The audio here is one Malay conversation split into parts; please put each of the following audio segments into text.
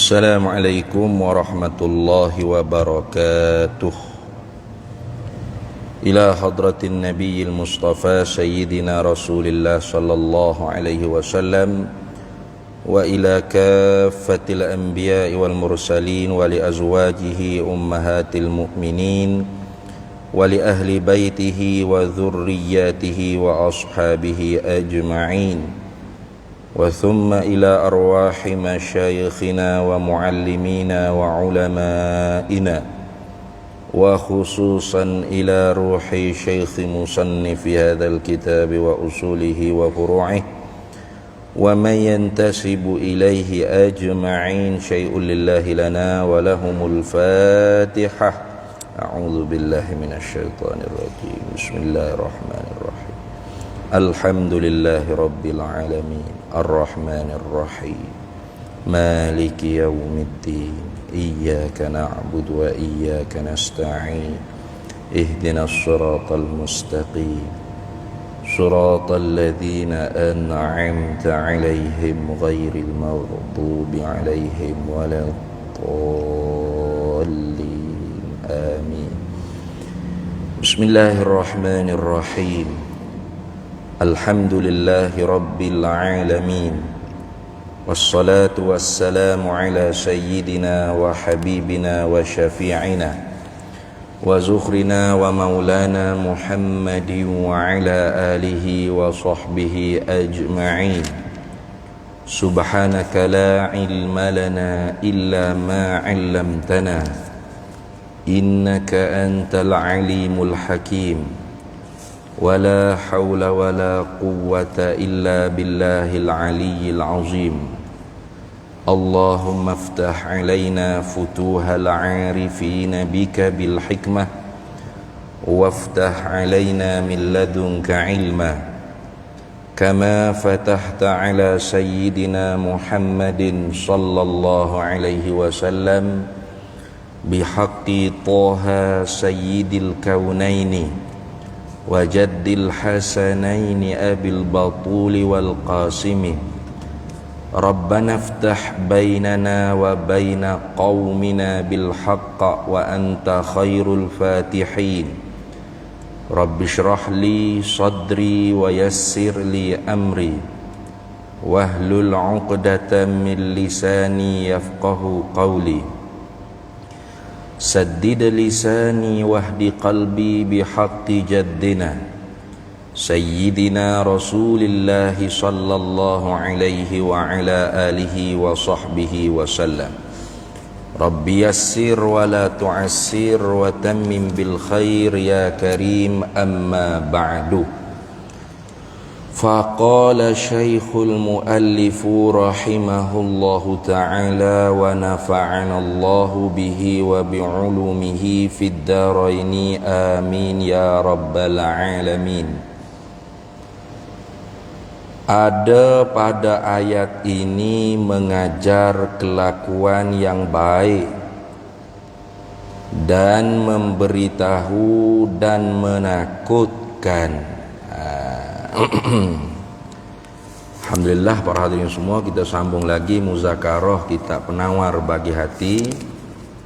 Assalamualaikum warahmatullahi wabarakatuh. Ila hadratin nabiyil mustafa sayyidina rasulillah sallallahu alaihi wasallam wa ila kaffatil anbiya'i wal mursalin wa li azwajihi ummahatil mu'minin wa li ahli baitihi wa dhurriyyatihi wa ashabihi ajma'in. وثم إلى أرواح مشايخنا ومعلمينا وعلمائنا وخصوصا إلى روح شيخ مصنف هذا الكتاب وأصوله وفروعه ومن ينتسب إليه أجمعين شيء لله لنا ولهم الفاتحة. أعوذ بالله من الشيطان الرجيم. بسم الله الرحمن الرحيم. الحمد لله رب العالمين الرحمن الرحيم مالك يوم الدين إياك نعبد وإياك نستعين اهدنا الصراط المستقيم صراط الذين أنعمت عليهم غير المغضوب عليهم ولا الضالين آمين. بسم الله الرحمن الرحيم. Alhamdulillahi rabbil alamin. Wassalatu wassalamu ala sayyidina wa habibina wa syafi'ina wa zukhrina wa maulana Muhammadin wa ala alihi wa sahbihi ajma'in. Subhanaka la ilma lana illa ma 'allamtana innaka antal alimul hakim. ولا حول ولا قوة إلا بالله العلي العظيم. اللهم افتح علينا فتوح العارفين بك بالحكمة وافتح علينا من لدنك علما كما فتحت على سيدنا محمد صلى الله عليه وسلم بحق طه سيد الكونين وجد الحسنين أبي البطول والقاسم. ربنا افتح بيننا وبين قومنا بالحق وأنت خير الفاتحين. رب اشرح لي صدري ويسر لي أمري واحلل عقدة من لساني يفقه قولي. سدد لساني واهد قلبي بحق جدنا سيدنا رسول الله صلى الله عليه وعلى آله وصحبه وسلم. رب يسر ولا تعسر وتمم بالخير يا كريم. أما بعد. فقال شيخ المؤلف رحمه الله تعالى ونفعنا الله به وبعلومه في الدارين آمين يا رب العالمين. Ada pada ayat ini mengajar kelakuan yang baik dan memberitahu dan menakutkan. Alhamdulillah para hadirin semua, kita sambung lagi muzakarah kitab Penawar Bagi Hati.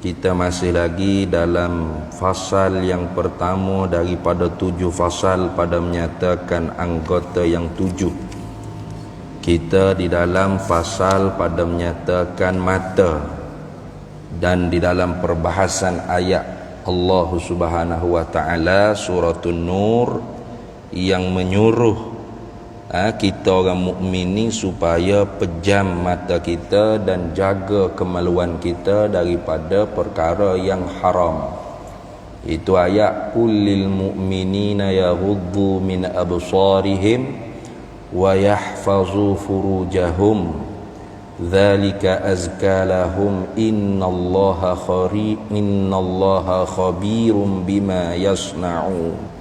Kita masih lagi dalam fasal yang pertama daripada 7 fasal pada menyatakan anggota yang 7. Kita di dalam fasal pada menyatakan mata, dan di dalam perbahasan ayat Allah Subhanahu wa taala suratul Nur yang menyuruh kita orang mukmin ni supaya pejam mata kita dan jaga kemaluan kita daripada perkara yang haram. Itu ayat kullil mu'minina yaghuddu min absarihim wa yahfazu furujahum dzalika azka lahum innallaha khabirum bima yasna'un.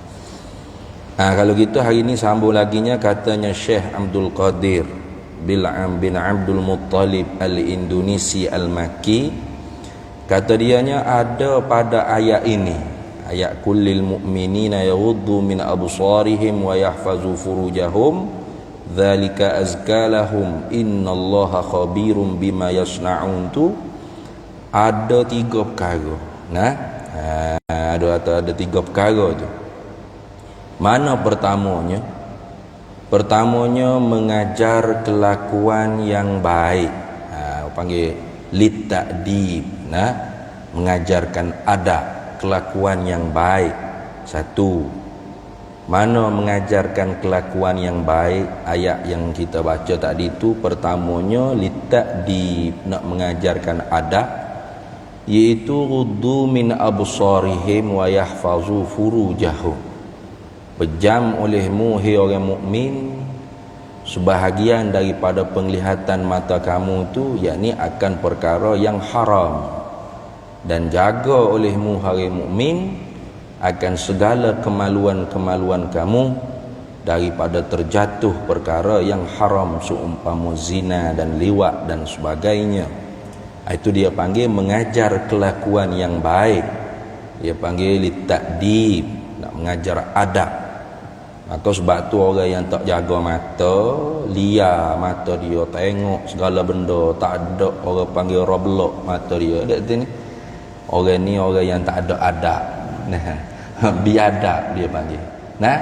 Kalau gitu hari ini sambung laginya katanya Syekh Abdul Qadir Bil'am bin Abdul Muttalib al-Indonesi al-Makki, kata dianya ada pada ayat ini, ayat kullil mu'minina yaghuddu min absarihim wa yahfazu furujahum dzalika azka lahum innallaha khabirum bima yasnaun, tu ada 3 perkara. Nah, ada 3 perkara tu. Mana pertamanya? Pertamanya mengajar kelakuan yang baik. Panggil litta'dib. Nah, mengajarkan adab, kelakuan yang baik. Satu. Mana mengajarkan kelakuan yang baik? Ayat yang kita baca tadi tu pertamanya litta'dib, nak mengajarkan adab, iaitu ghuddu min absarihim wa yahfazu furujahum. Pejam olehmu, hai orang mukmin, sebahagian daripada penglihatan mata kamu tu, yakni akan perkara yang haram, dan jaga olehmu, hai mukmin, akan segala kemaluan-kemaluan kamu daripada terjatuh perkara yang haram, seumpama zina dan liwat dan sebagainya. Itu dia panggil mengajar kelakuan yang baik. Dia panggil litta'dib, nak mengajar adab. Maka sebab tu orang yang tak jaga mata, liar mata dia, tengok segala benda, tak ada, orang panggil roblok mata dia. Dekat sini orang ni orang yang tak ada adab. Nah, biadab dia panggil. Nah,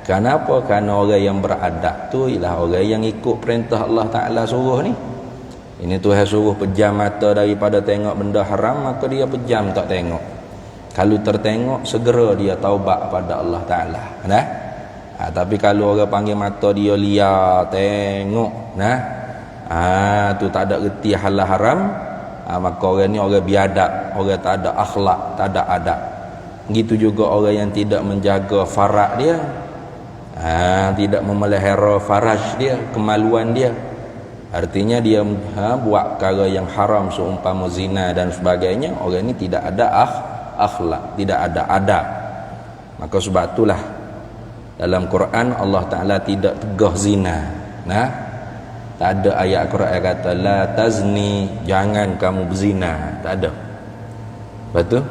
kenapa? Kerana orang yang beradab tu ialah orang yang ikut perintah Allah Ta'ala suruh ni. Ini Tuhan suruh pejam mata daripada tengok benda haram, maka dia pejam tak tengok. Kalau tertengok, segera dia taubat pada Allah Ta'ala. Nah, tapi kalau orang panggil mata dia liar, tengok, nah, tu tak ada reti halal haram, maka orang ni orang biadab, orang tak ada akhlak, tak ada adab. Begitu juga orang yang tidak menjaga faraj dia, tidak memelihara faraj dia, kemaluan dia. Artinya dia buat perkara yang haram, seumpama zina dan sebagainya. Orang ni tidak ada akhlak, tidak ada adab. Maka sebab itulah dalam Quran Allah Ta'ala tidak tegah zina. Nah, tak ada ayat Quran yang kata la tazni, jangan kamu berzina. Tak ada. Betul?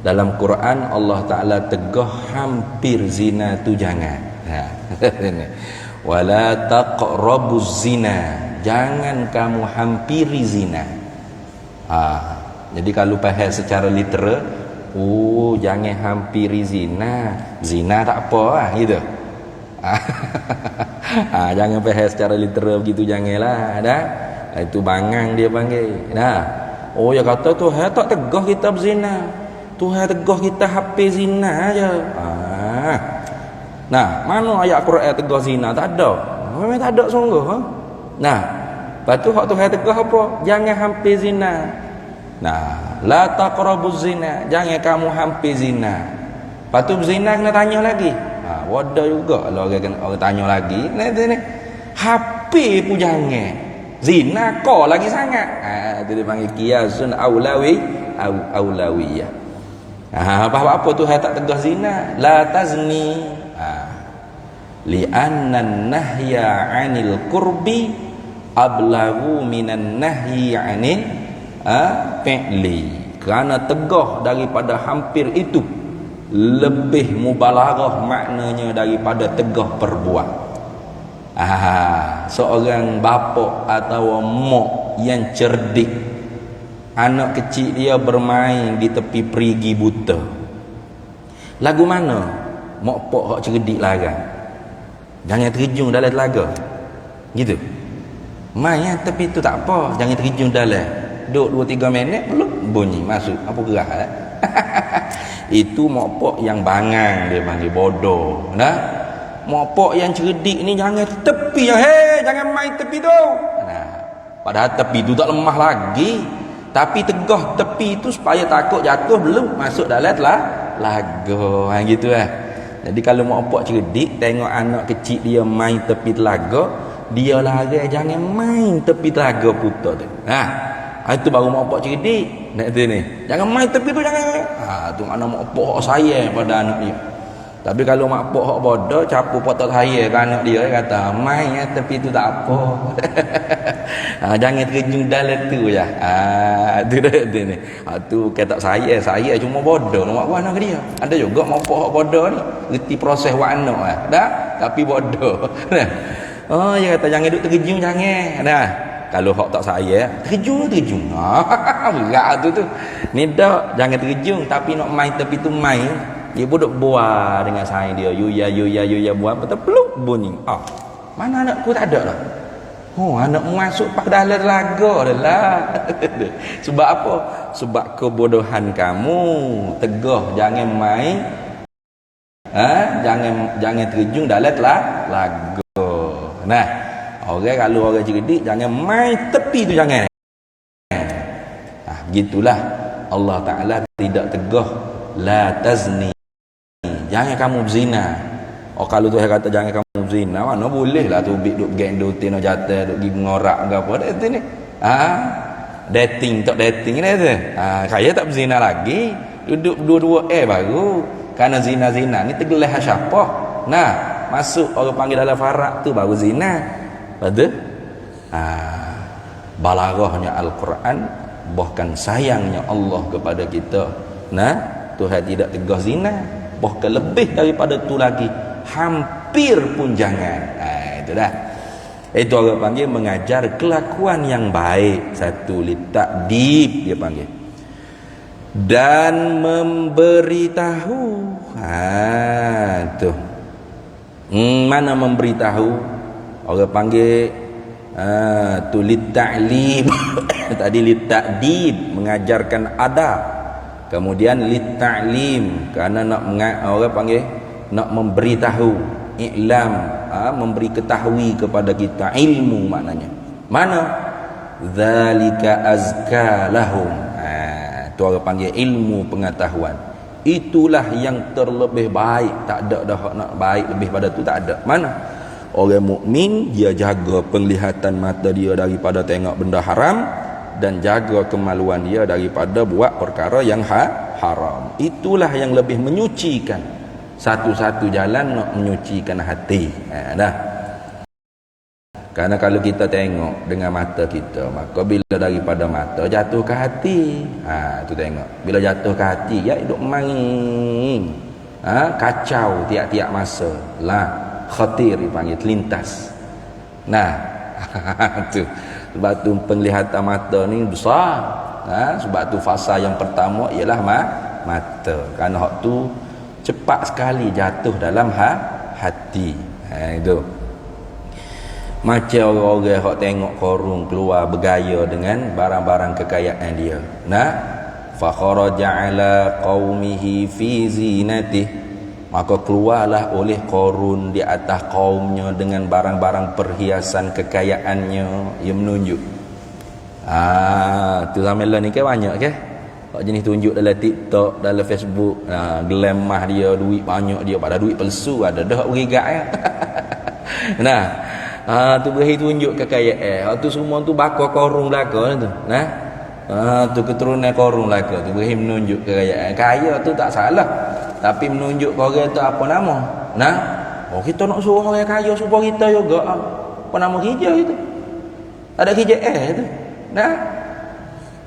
Dalam Quran Allah Ta'ala tegah hampir zina tu jangan. Wala taqrabuz zina, jangan kamu hampiri zina. Jadi kalau faham secara literal, jangan hampiri zina. Zina tak apa lah, gitu. Jangan faham secara literal begitu, janganlah. Dah. Itu bangang dia panggil. Nah. Ya kata Tuhan tak tegah kita berzina. Tuhan tegah kita hampir zina aja. Nah, mana ayat Quran tegah zina? Tak ada. Memang tak ada sungguh. Nah, lepas tu hak Tuhan tegah apa? Jangan hampir zina. Nah, la taqrabuz zina, jangan kamu hampir zina. Lepas tu berzina kena tanya lagi. Wadah juga kalau orang tanya lagi. Ni hampir pun jangan. Zina kau lagi sangat. Itu dia panggil qiyasun aulawiyah. Apa-apa Tuhan tak tegah zina. La tazni. Li'anna nahya 'anil qurbi ablagu minan nahyi 'anil fi'li. Kerana tegah daripada hampir itu lebih mubalaghah maknanya daripada tegah perbuat. Seorang bapa atau mak yang cerdik, anak kecil dia bermain di tepi perigi buta, lagu mana mak pak hak cerdik larang? Jangan terjun dalam telaga. Gitu. Main tepi tu tak apa, jangan terjun dalam. Duduk 2-3 minit belum bunyi masuk. Apa gerah lah. Itu mak pak yang bangang, dia panggil bodoh. Nah, mak pak yang cerdik ni jangan tepi, jangan main tepi tu. Nah, padahal tepi tu tak lemah lagi, tapi tegah tepi tu supaya takut jatuh belum masuk dalam telaga. Gitu lah. Jadi kalau mak pak cerdik tengok anak kecil dia main tepi telaga, dia larang jangan main tepi telaga putar tu. Itu baru mak pak cerdik. Nak tu ni. Jangan main tepi tu, jangan. Tu makna mak pak sayang pada anak dia. Tapi kalau mak pok hok bodoh capu potong saya ke anak dia kata main ya, tapi itu tak apa. Jangan terjun dalam tu ya. Tu dah ni. Tu kata saya cuma bodoh nak buat anak dia. Ada juga mak pok hok bodoh ni reti proses buat anak dah tapi bodoh. Oh dia kata jangan duk terjun jangan. Nah kalau hok tak saya terjun. Berat tu. Ni dak jangan terjun tapi nak main tapi tu main. Dia pun duk buat dengan sayang dia. Yuya buat betul peluk bunyi. Mana anakku tak ada lah. Anak masuk pak dalam telaga dah lah. Sebab apa? Sebab kebodohan kamu. Tegah jangan main. Jangan terjun dalam telaga. Nah, kalau orang cerdik jangan main tepi tu jangan. Gitulah Allah Taala tidak tegah la tazni. Jangan kamu berzina. Kalau tu saya kata jangan kamu berzina, mana boleh lah tu duk gendut tino jatuh duk pergi mengorak ke apa dah tu ni. Dating tak dating ni tu. Saya tak berzina lagi. Duduk dua-dua baru. Karena zina-zina ni tergelah siapa? Nah, masuk orang panggil dalam farak tu baru zina. Betul? Balaghahnya Al-Quran, bahkan sayangnya Allah kepada kita. Nah, Tuhan tidak tegas zina. Bahkan lebih daripada tu lagi, hampir pun jangan. Itu dah. Itu orang panggil mengajar kelakuan yang baik. Satu litakdib dia panggil. Dan memberitahu. Tu. Mana memberitahu? Orang panggil tu litaklim. Tadi litakdib, mengajarkan adab. Kemudian litaklim, kerana orang panggil nak memberitahu, i'lam, memberi ketahui kepada kita ilmu maknanya. Mana? Zalika azka lahum. Tu orang panggil ilmu pengetahuan. Itulah yang terlebih baik. Tak ada dah nak baik lebih pada tu, tak ada. Mana? Orang mukmin dia jaga penglihatan mata dia daripada tengok benda haram dan jaga kemaluan dia daripada buat perkara yang haram. Itulah yang lebih menyucikan. Satu-satu jalan nak menyucikan hati. Dah. Karena kalau kita tengok dengan mata kita, maka bila daripada mata jatuh ke hati. Tu tengok. Bila jatuh ke hati, ya hidup manging. Kacau tiap-tiap masa. Khatir dipanggil, terlintas. Nah, tu. Sebab tu penglihatan mata ni besar. Sebab tu fasa yang pertama ialah mata. Kerana hak tu cepat sekali jatuh dalam hati. Itu. Macam orang-orang hak tengok korun keluar bergaya dengan barang-barang kekayaan dia. Fa kharaja ala qaumihi fi zinatihi. Maka keluarlah oleh Qarun di atas kaumnya dengan barang-barang perhiasan kekayaannya. Ia menunjuk. Tu zaman lah ni kan banyak ke? Kalau jenis tunjuk dalam TikTok, dalam Facebook, gelamah dia, duit banyak dia, pada duit palsu ada dah berigat ya. Tu beri tunjuk kekayaan. Tu semua tu bakar Qarun belaka tu. Tu keturunan Qarun belaka tu beri menunjuk kekayaan. Kaya tu tak salah. Tapi menunjuk orang tu apa nama? Kita nak suruh orang kaya supaya kita juga. Apa nama kerja itu? Ada kerja tu.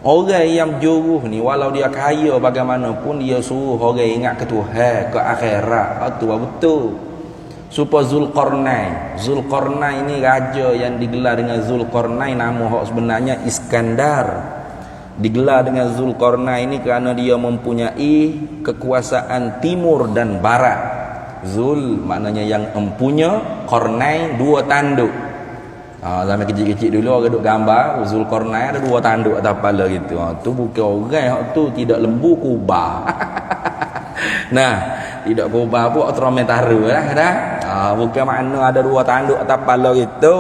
Orang yang juruh ni walau dia kaya bagaimanapun dia suruh orang ingat ke Tuhan, ke akhirat. Itu betul. Supaya Zulkarnain ni raja yang digelar dengan Zulkarnain, nama hak sebenarnya Iskandar. Digelar dengan Zulkarnain ini kerana dia mempunyai kekuasaan timur dan barat. Zul maknanya yang empunya, Qarnain dua tanduk. Zaman kecil-kecil dulu orang duk gambar Zulkarnain ada dua tanduk atas kepala gitu. Tu bukan orang tu tidak lembu kubah. Tidak kubah pun otromen taru lah dah. Bukan makna ada dua tanduk atas kepala gitu.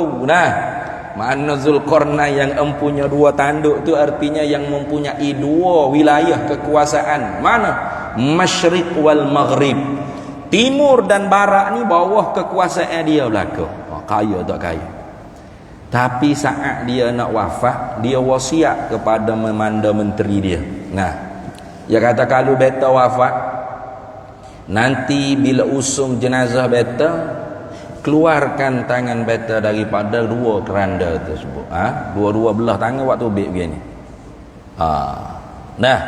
Makna Zulkarnain yang empunya dua tanduk tu artinya yang mempunyai dua wilayah kekuasaan. Mana? Masyriq wal Maghrib. Timur dan barat ni bawah kekuasaan dia belaka. Kaya tak kaya. Tapi saat dia nak wafat, dia wasiat kepada memanda menteri dia. Dia kata kalau beta wafat, Nanti bila usung jenazah beta, keluarkan tangan beta daripada dua keranda tersebut. Dua-dua belah tangan waktu tubik begini. Nah,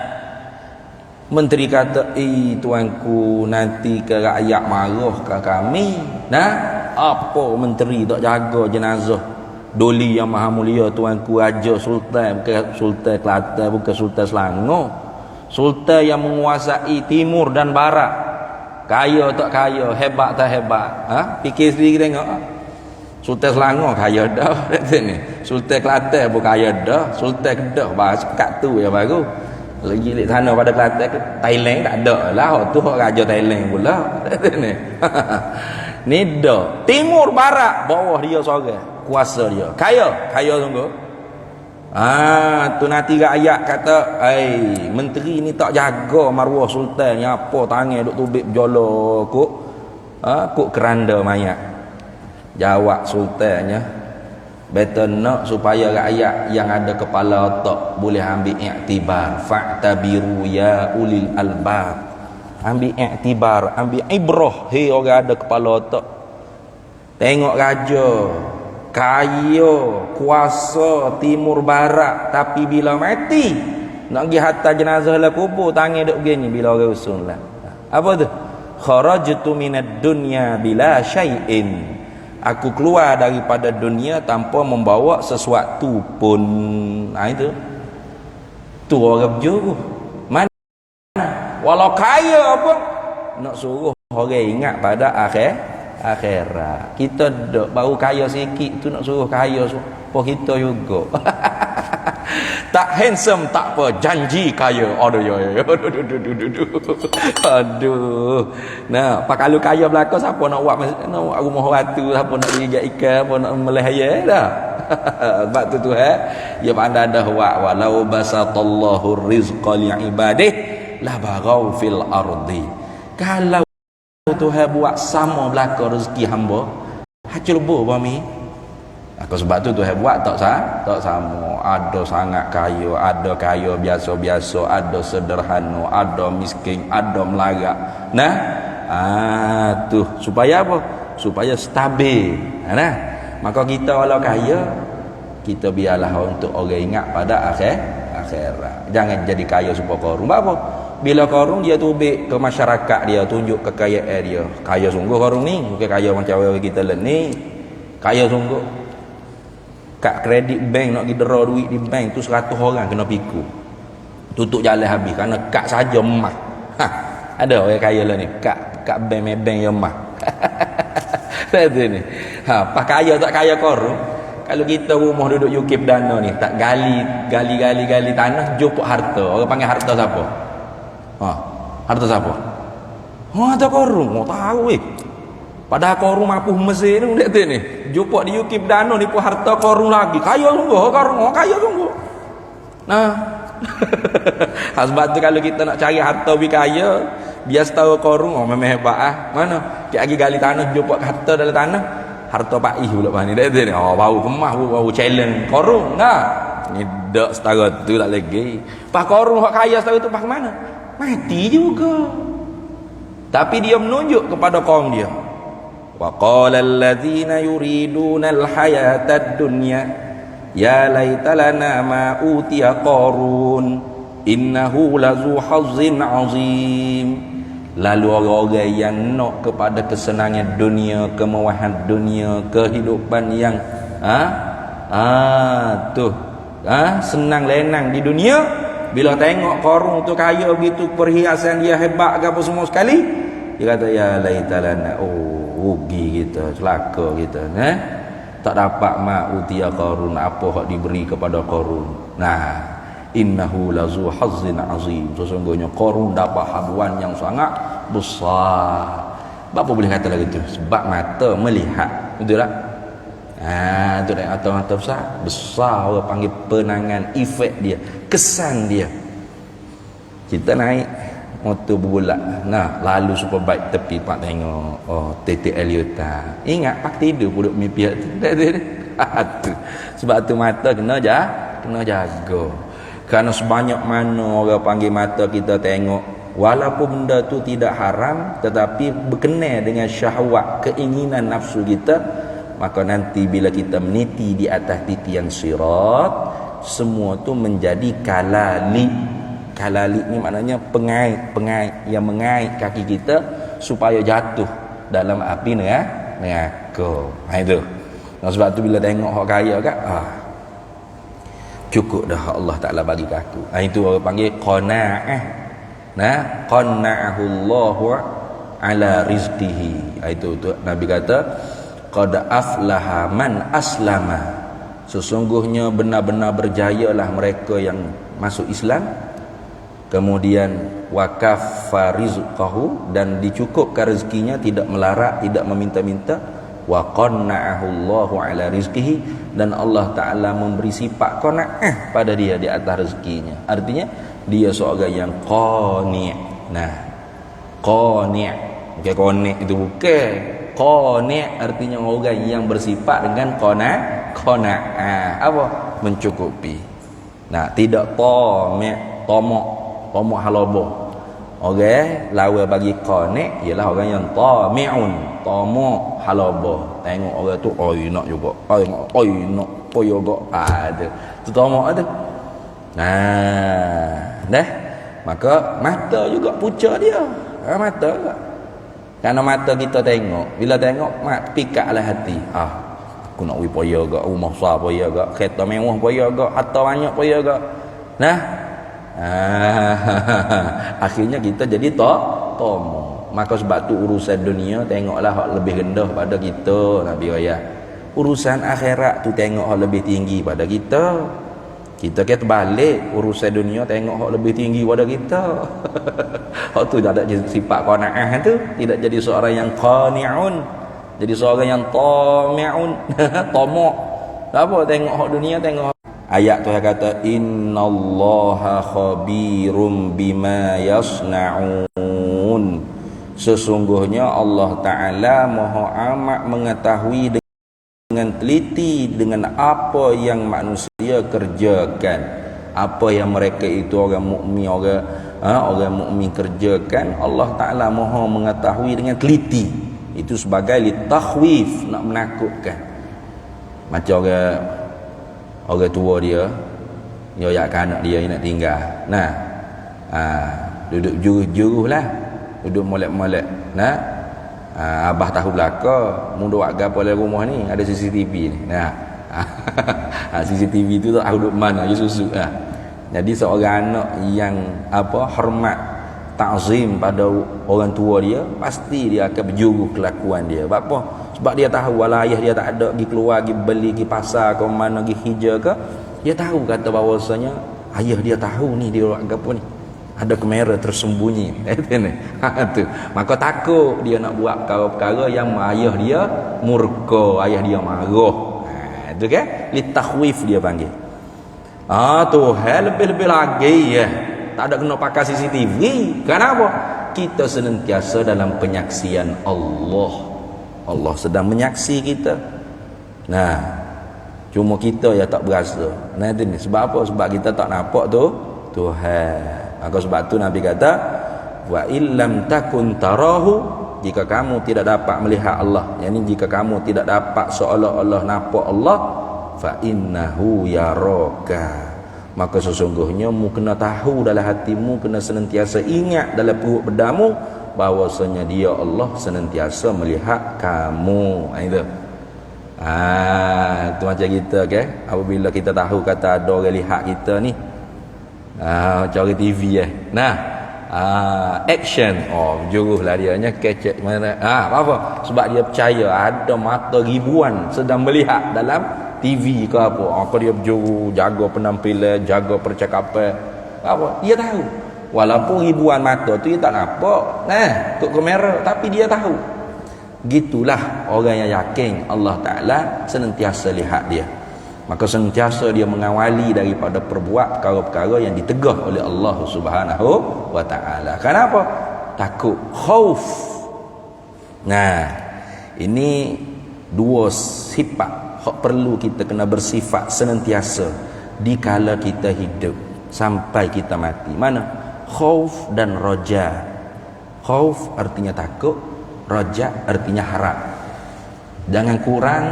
menteri kata, tuanku, nanti ke rakyat marah ke kami. Nah, apa menteri tak jaga jenazah Doli Yang Maha Mulia tuanku Raja Sultan, bukan Sultan Kelantan, bukan Sultan Selangor, Sultan yang menguasai timur dan barat. Kaya tak kaya, hebat tak hebat, fikir sendiri tengok. Sultan Selangor kaya dah ni. Sultan Kelantan pun kaya dah. Sultan Kedah bahas kat tu yang baru. Lagi di sana pada Kelantan, Thailand tak ada lah. Tu raja Thailand pula. Ni. Ni dah. Timur barat bawah dia seorang. Kuasa dia. Kaya sungguh. Tu nanti rakyat kata, menteri ni tak jaga maruah sultan, yang apa tangan duk tubik berjolo kok keranda mayat. Jawab sultannya, better nak supaya rakyat yang ada kepala otak boleh ambil iktibar. Fa'tabiru ya ulil albab. Ambil iktibar, ambil ibrah, hei orang ada kepala otak. Tengok raja kaya, kuasa timur barat, tapi bila mati nak pergi hantar jenazah lah kubur, tangan duk begini bila orang usun lah. Apa tu? Kharajtu minad dunya bila syai'in. Aku keluar daripada dunia tanpa membawa sesuatu pun. Itu tu orang berjuru. Mana walau kaya pun nak suruh orang ingat pada akhirat. Kita dok baru kaya sikit tu nak suruh kaya apa kita juga. Tak handsome tak apa, janji kaya. Aduh. Nah, pak kalau kaya belaka siapa nak buat rumah batu, siapa nak ikat ikan, siapa nak melihara dah. Sebab tu ya pandai dah walau basatallahu rizqa li ibadih la baghaw fil ardi. Kalau Tuhan buat sama belaka rezeki hamba, hacul bo bami. Aku sebab tu Tuhan buat tak sama. Ada sangat kaya, ada kaya biasa-biasa, ada sederhana, ada miskin, ada melarat. Nah, tu supaya apa? Supaya stabil. Nah, maka kita walau kaya, kita biarlah untuk orang ingat pada akhirat. Jangan jadi kaya supaya korun. Apa? Bila korun dia tubik ke masyarakat dia, tunjuk kekayaan dia. Kaya sungguh korun ni, bukan kaya macam orang kita ni. Kaya sungguh. Kat kredit bank nak pergi draw duit di bank tu 100 orang kena piku. Tutup jalan habis kerana kad saja emas. Ada orang kaya lah ni. Kad bank yang emas. Betul ni. Pas kaya tak kaya korun. Kalau kita rumah duduk UKIP dana ni, tak gali tanah, jupuk harta. Orang panggil harta siapa? Harta siapa? Harta korun. Mau tahu padahal korun mampu Mesir ni lihat ni. Jupuk di UKIP dana ni pun harta korun lagi. Kaya sungguh korun. Kaya sungguh. Nah. Sebab tu kalau kita nak cari harta lebih kaya, biasa tahu korun memang hebat Mana? Kita lagi gali tanah, jupuk harta dalam tanah. Harta Pak Ih pula ni. Lihat ni. Bau kemah, bau challenge korun. Nah. Ni dak setara tu tak lagi. Pak korun hak kaya setara tu pak mana? Mati juga. Tapi dia menunjuk kepada kaum dia. Wa qala allazina yuriduna al-hayata ad-dunya ya laita lana ma utiya qarun innahu lazu hazzin azim. Lalu orang-orang yang nak kepada kesenangan dunia, kemewahan dunia, kehidupan yang senang lenang di dunia, bila tengok korun tu kaya begitu, perhiasan dia hebat ke apa semua sekali, dia kata ya laitalana, rugi kita, celaka kita, tak dapat utiya qarun, apa hak diberi kepada korun. Nah, innahu lazu hazzin azim, sesungguhnya korun dapat habuan yang sangat besar. Apa boleh kata lagi tu? Sebab mata melihat, betul tak? Tu dah mata besar orang panggil penangan, efek dia, kesan dia. Kita naik motor bergolak, lalu super bike tepi pak tengok, titik Eliota. Ingat pak tidur pun duk mimpi tu. Sebab tu mata kena jaga. Kerana sebanyak mana orang panggil mata kita tengok Walaupun benda tu tidak haram, tetapi berkenaan dengan syahwat, keinginan nafsu kita, maka nanti bila kita meniti di atas titian sirat, semua tu menjadi kalali. Kalali ni maknanya pengait yang mengait kaki kita supaya jatuh dalam api neraka. Itu. Nah, sebab tu bila tengok hak kaya kan, cukup dah Allah Taala bagi ke aku. Itu orang panggil qanaah. Nah, qanna'ahullahu ala rizqihi. Itu Nabi kata qad aflaha man aslama. Sesungguhnya benar-benar berjayalah mereka yang masuk Islam. Kemudian wa kaffa rizqahu, dan dicukupkan rezekinya, tidak melarat, tidak meminta-minta. Wa qanna'ahullahu ala rizqihi, dan Allah Taala memberi sifat qanaah pada dia di atas rezekinya. Artinya dia seorang yang qani'. Nah, qani', bukan qani' itu bukan. Qani' artinya orang yang bersifat dengan qanaah. Apa? Mencukupi. Nah, tidak tamak halabo. Orang lawa bagi qani' ialah orang yang tami'un, tamak halabo. Tengok orang tu nak juga. Nak poyo ada. Tu tamak ada. Nah, dah. Maka mata juga pucat dia. Mata juga. Karena mata kita tengok, bila tengok pikatlah hati. Aku nak wi poya gak, rumah besar poya gak, kereta mewah poya gak, harta banyak poya gak. Nah. Akhirnya kita jadi tomo. Maka sebab tu urusan dunia tengoklah hak lebih rendah pada kita, Nabi raya. Urusan akhirat tu tengok hak lebih tinggi pada kita. Kita terbalik, urusan dunia tengok hak lebih tinggi pada kita. Hak tu tak ada sifat qanaah tu, tidak jadi seorang yang qani'un, jadi seorang yang tami'un. Tamak. Apa tengok hak dunia, tengok ayat tu yang kata innallaha khabirum bima yasnaun. Sesungguhnya Allah Taala Maha amat mengetahui dengan teliti dengan apa yang manusia kerjakan, apa yang mereka itu orang mukmin, orang mukmin kerjakan. Allah Taala Maha mengetahui dengan teliti. Itu sebagai litakhwif, nak menakutkan. Macam orang tua dia nyoyak anak dia nak tinggal. Nah, duduk juruh-juruh lah, duduk molek-molek. Nah, abah tahu belaka mu buat gapo dalam rumah ni, ada CCTV ni. Nah. CCTV tu tak tahu duk mana je susu. Jadi seorang anak yang hormat, ta'zim pada orang tua dia, pasti dia akan berjuru kelakuan dia. Sebab apa? Sebab dia tahu wala ayah dia tak ada pergi keluar, pergi beli, pergi pasar ke mana, pergi hija ke, dia tahu kata bahawasanya ayah dia tahu ni dia buat gapo ni. Ada kamera tersembunyi. Tu. Maka takut dia nak buat perkara-perkara yang ayah dia murka, ayah dia marah. Itu kan? Litakhwif dia panggil. Tuhan lebih-lebih lagi ya. Tak ada kena pakai CCTV. Kenapa? Kita senantiasa dalam penyaksian Allah. Allah sedang menyaksi kita. Nah, cuma kita yang tak berasa. Nah, itu ni. Sebab apa? Sebab kita tak nampak tu Tuhan. Maka sebab tu Nabi kata, wa illam takun tarahu, jika kamu tidak dapat melihat Allah, yakni jika kamu tidak dapat seolah-olah nampak Allah, fa innahu yaraka, maka sesungguhnya mu kena tahu dalam hatimu, kena senantiasa ingat dalam perut bedamu bahawasanya dia Allah senantiasa melihat kamu. Itu itu macam kita kan, apabila kita tahu kata ada orang lihat kita ni, macam orang TV action, juruhlah dia nya kecek mana, apa sebab dia percaya ada mata ribuan sedang melihat dalam TV ke apa, dia berjuru jaga penampilan, jaga percakapan, apa dia tahu, walaupun ribuan mata tu dia tak nampak ikut kamera, tapi dia tahu. Gitulah orang yang yakin Allah Ta'ala senantiasa lihat dia, maka sentiasa dia mengawali daripada perbuat perkara-perkara yang ditegah oleh Allah Subhanahu wa Ta'ala. Kenapa? Takut, khauf. Nah, ini dua sifat yang perlu kita kena bersifat senantiasa dikala kita hidup sampai kita mati. Mana? khauf dan roja. Khauf artinya takut, roja artinya harap. Jangan kurang,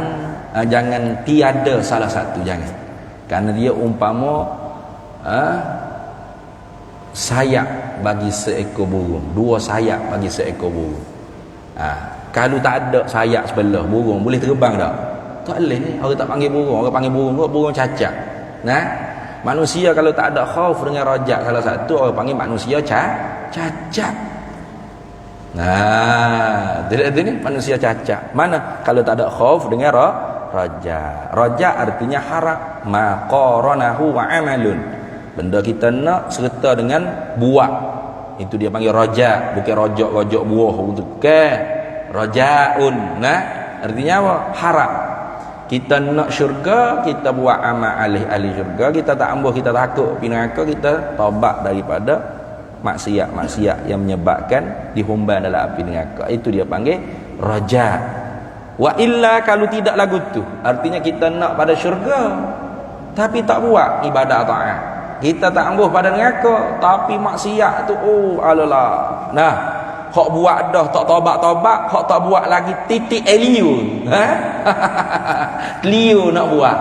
jangan tiada salah satu, jangan. Karena dia umpama sayap bagi seekor burung, dua sayap bagi seekor burung. Kalau tak ada sayap sebelah, burung boleh terbang tak? Tak boleh ni. Orang tak panggil burung, orang panggil burung cacat. Nah, manusia kalau tak ada khauf dengan rajak salah satu, orang panggil manusia cacat. Nah, tidak ni manusia cacat. Mana kalau tak ada khauf dengan rajak. Rajak artinya harap, ma qaranahu wa amalun. Benda kita nak serta dengan buat. Itu dia panggil rajak, bukan rojak buah untuk rajaun. Nah, artinya apa? Harap. Kita nak syurga, kita buat amal ahli syurga, kita tak ambuh, kita takut pergi neraka, kita taubat daripada maksiat yang menyebabkan dihumban dalam api neraka. Itu dia panggil raja. Wa illa, kalau tidak lagu tu, artinya kita nak pada syurga tapi tak buat ibadat taat. Kita tak ambuh pada neraka tapi maksiat tu, alalah. Nah, hak buat dah tak tobat-tobat, hak tak buat lagi titik eliu. Liu nak buat.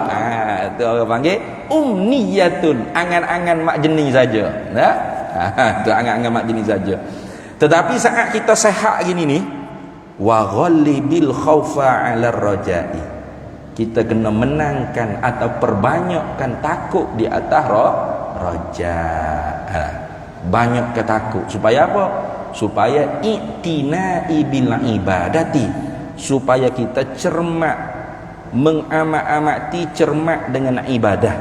Tu orang panggil umniyatun, angan-angan mak jenis saja. Nah, tu angan-angan mak jenis saja. Tetapi saat kita sehat gini ni, wa ghallibil khaufa 'ala rajai, kita kena menangkan atau perbanyakkan takut di atas raja. Banyak ke takut supaya apa? Supaya i'tina'i bil ibadati, supaya kita cermat, mengamat-amati, cermat dengan ibadah.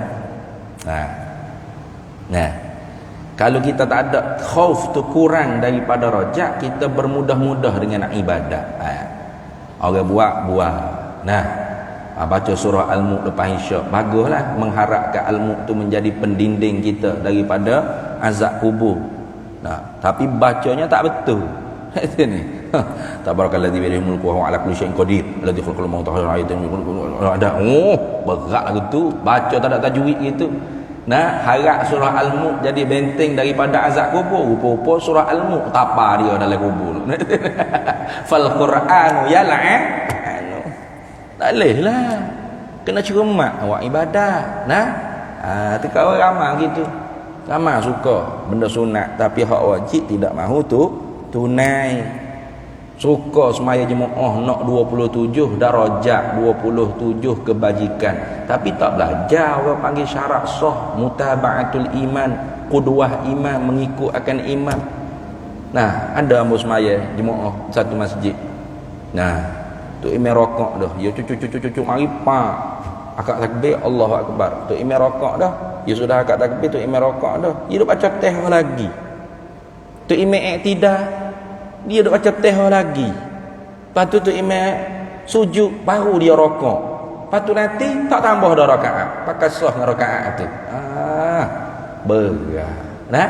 Nah, kalau kita tak ada khauf tu, kurang daripada rajak, kita bermudah-mudah dengan ibadah. Orang buat. Nah, baca surah Al-Mulk lepas isyak, baguslah, mengharapkan Al-Mulk tu menjadi pendinding kita daripada azab kubur. Nah, tapi bacanya tak betul. Itu ni. Tabarakalladzi bi yadihi mulku wa huwa ala kulli syai'in qadir. Alladzi khalaqal mauta wal hayata. Ada berat lagu tu. Baca tak ada tajwid gitu. Nah, harap surah Al-Mulk jadi benteng daripada azab kubur. Rupa-rupa surah Al-Mulk tapa dia dalam kubur. Fal Qur'anu yal'an. Tak boleh lah. Kena cermat awak ibadah. Nah, teka orang ramai gitu. Ramai suka benda sunat, tapi hak wajib tidak mahu tu tunai. Suka semaya jemaah nak 27 darajat, 27 kebajikan, tapi tak belajar orang panggil syarat sah, mutaba'atul iman, qudwah iman, mengikut akan iman. Nah, ada ambo semaya jemaah satu masjid. Nah, tu imam rokok dah, ya cucu mari pak akak takbir Allahu akbar, tu imam rokok dah, ya sudah akak takbir, tu imam rokok dah, dia duk baca teh lagi. Tu imam iktidah, dia duk baca teh lagi. Lepas tu imam sujud, baru dia rokok. Lepas tu nanti tak tambah dah rakaat, pakai sah dengan rakaat tu. Berat. Nah,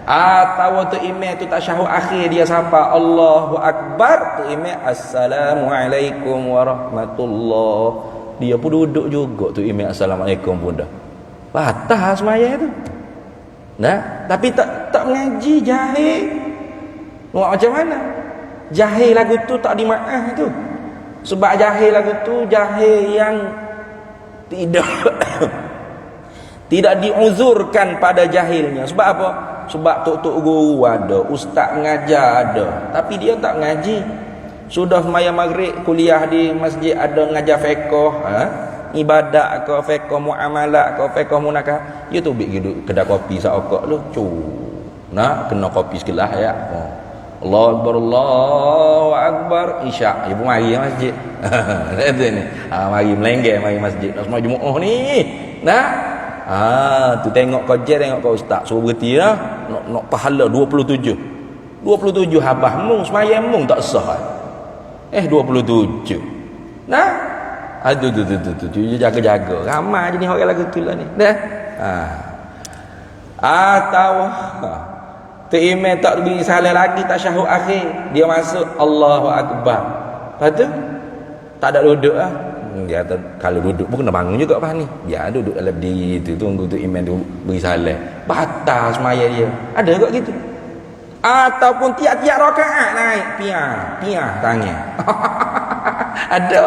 atau tu imam tu tak syahud akhir, dia sapa Allahu akbar, tu imam assalamualaikum warahmatullah, dia pun duduk juga tu imam assalamualaikum pun dah. Batas semaya tu. Nah, tapi tak mengaji, jahil. Buat macam mana? Jahil lagu tu tak dimaaf tu. Sebab jahil lagu tu jahil yang tidak diuzurkan pada jahilnya. Sebab apa? Sebab tok-tok guru ada, ustaz mengajar ada, tapi dia tak mengaji. Sudah semaya maghrib kuliah di masjid ada mengajar fiqh, ibadat ke fiqh muamalat ke fiqh munakah, dia tu bik duduk kedai kopi sakok lu nak kena kopi sekelah ya. Allahu akbar, Allahu akbar, isyak ibu mari masjid. Itu ni. Mari melengger mari masjid. Semua Jumaat ni. Nah, tu tengok kau tengok kau ustaz suruh berhenti dah. Nak pahala 27 habah mung sembahyang mung tak sah. 27. Nah, aduh tu jaga-jaga. Ramai jenis orang lagu tu lah ni. Dah. Atau tu imam tak beri salam lagi, tak syahud akhir, dia masuk Allahu akbar. Lepas tu tak ada duduk lah. Dia kata kalau duduk pun kena bangun juga apa ni. Dia duduk dalam diri tu tunggu tu imam tu beri salam. Batal semaya dia. Ada juga gitu. Ataupun tiap-tiap rakaat naik piah tangan. Ada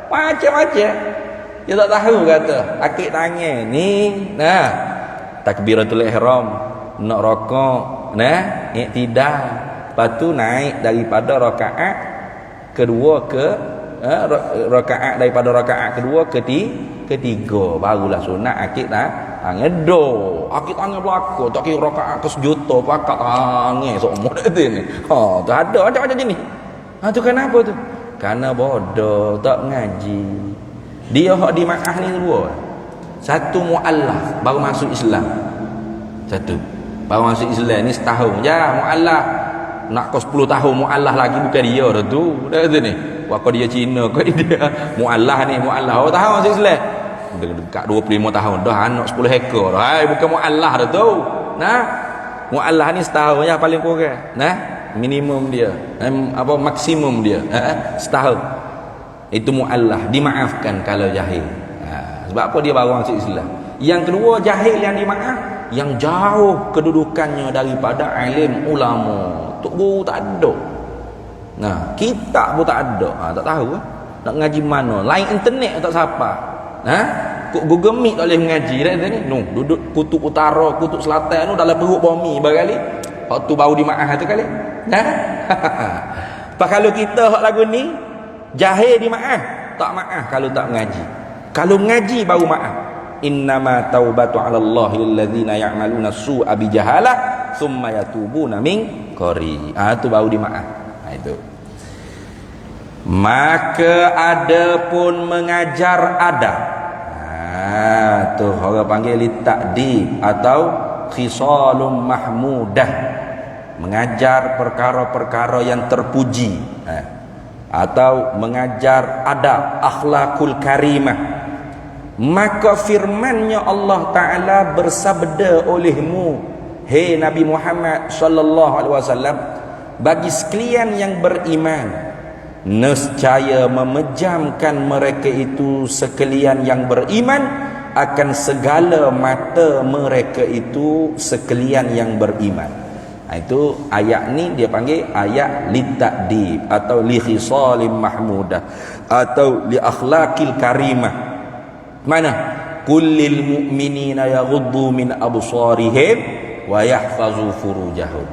macam-macam. Dia tak tahu kata akik tangan ni nah takbiratul ihram nak rokok nah iktidal, lepas tu naik daripada rakaat kedua ke rakaat daripada rakaat kedua ke ketiga barulah sunat akik tangan do akik tangan belakang tak kira rakaat ke sejuta pakat tangan semua tu ni tu ada macam-macam jenis. Tu kenapa tu? Kerana bodoh tak ngaji. Dia hak di Makkah ni dua. Satu muallaf baru masuk Islam. Satu baru masuk Islam ni setahun je muallaf. Nak kau 10 tahun muallaf lagi bukan dia dah tu. Dah kata ni. Wah dia Cina kau dia muallaf ni muallaf. Tahu masuk Islam. Dekat 25 tahun dah anak 10 ekor dah. Hai bukan muallaf dah tu. Nah. Muallaf ni setahun je paling kurang. Nah, minimum dia. Maksimum dia. Setahun. Itu muallaf dimaafkan kalau jahil. Sebab apa dia baru masuk Islam. Yang kedua jahil yang dimaaf, yang jauh kedudukannya daripada alim ulama. Tok guru tak ada. Nah, kitab pun tak ada. Tak tahu nak ngaji mana. Lain internet tak siapa. Google Meet tak boleh mengaji dah ni. Duduk kutub utara, kutub selatan tu dalam perut bumi berkali. Hak tu baru dimaaf tu kali. Pak kalau kita hak lagu ni jahil di maaf, tak maaf kalau tak mengaji. Kalau mengaji baru maaf. Innama taubatu 'ala Allahi lilladzina ya'maluna su'a bi jahalah thumma yatubuna min qarib. Tu baru dimaaf. Itu. Maka ada pun mengajar adab. Tu orang panggil litakdib atau khisalum mahmudah. Mengajar perkara-perkara yang terpuji. Atau mengajar adab akhlakul karimah, maka firman-Nya Allah Ta'ala bersabda olehmu, hei Nabi Muhammad sallallahu alaihi wasallam, bagi sekalian yang beriman, nescaya memejamkan mereka itu sekalian yang beriman akan segala mata mereka itu sekalian yang beriman. Itu ayat ni dia panggil ayat litakdib atau li khisalim mahmudah atau li akhlaqil karimah. Mana? Kullil mu'minina yaghuddu min absarihim wa yahfazu furujahum.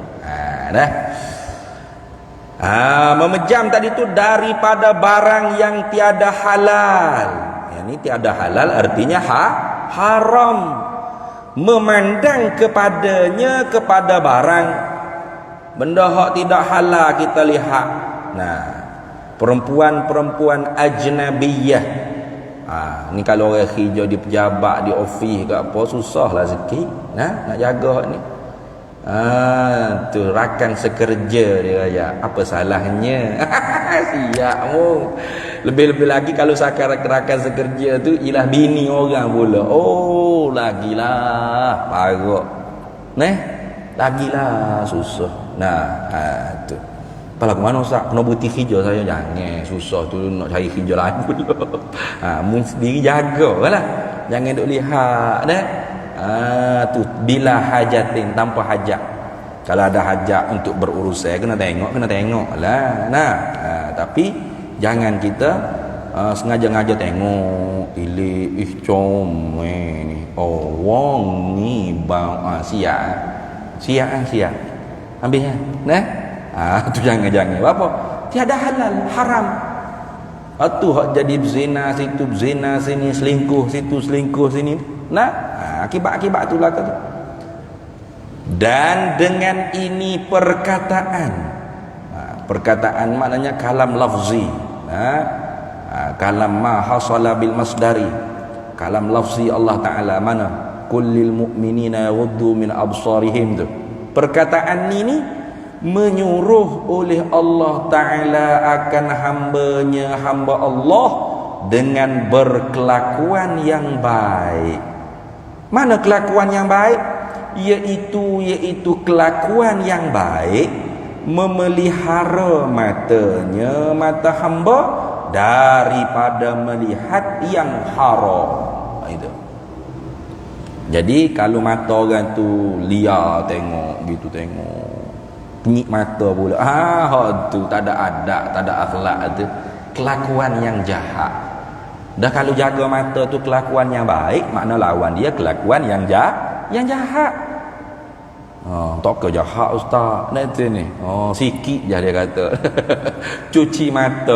Memejam tadi tu daripada barang yang tiada halal. Ini tiada halal artinya haram. Memandang kepadanya kepada barang benda hak tidak halal kita lihat. Perempuan-perempuan ajnabiyah. Ni kalau orang hijau di pejabat, di ofis ke apa susahlah sikit. Nak jaga hak ni. Tu rakan sekerja dia raya. Apa salahnya? Siapmu. Lebih-lebih lagi kalau rakan sekerja tu ialah bini orang pula. Oh, lagilah parok. Lagilah susah. Tu. Apalah ke mana Ustaz? Kena buti hijau saya jangan. Susah tu nak cari hijau lain pula. Mun sendiri jagalah. Jangan duk lihat tu bila hajatin tanpa hajat. Kalau ada hajat untuk berurusan kena tengoklah. Tapi jangan kita sengaja-ngaja tengok pilih comel ni. Wong ni bang siap. Habisnya. Tu jangan. Apa? Tiada halal, haram. Tu hak jadi zina situ, zina sini, selingkuh situ, selingkuh sini. Akibat-akibat itulah tu. Dan dengan ini perkataan maknanya kalam lafzi. Kalam ma hasala bil masdari. Kalam lafzi Allah Ta'ala mana? Kullil mu'minina yaghuddu min absarihim tu. Perkataan ini menyuruh oleh Allah Ta'ala akan hamba Allah dengan berkelakuan yang baik. Mana kelakuan yang baik? Iaitu kelakuan yang baik memelihara mata hamba daripada melihat yang haram. Itu. Jadi kalau mata orang tu liar tengok gitu, tengok penyik mata pula, tu tak ada adab, tak ada akhlak, tu kelakuan yang jahat. Dah kalau jaga mata tu kelakuan yang baik, makna lawan dia kelakuan yang jahat. Tak ke jahat ustaz nanti ni. Sikit je dia kata. Cuci mata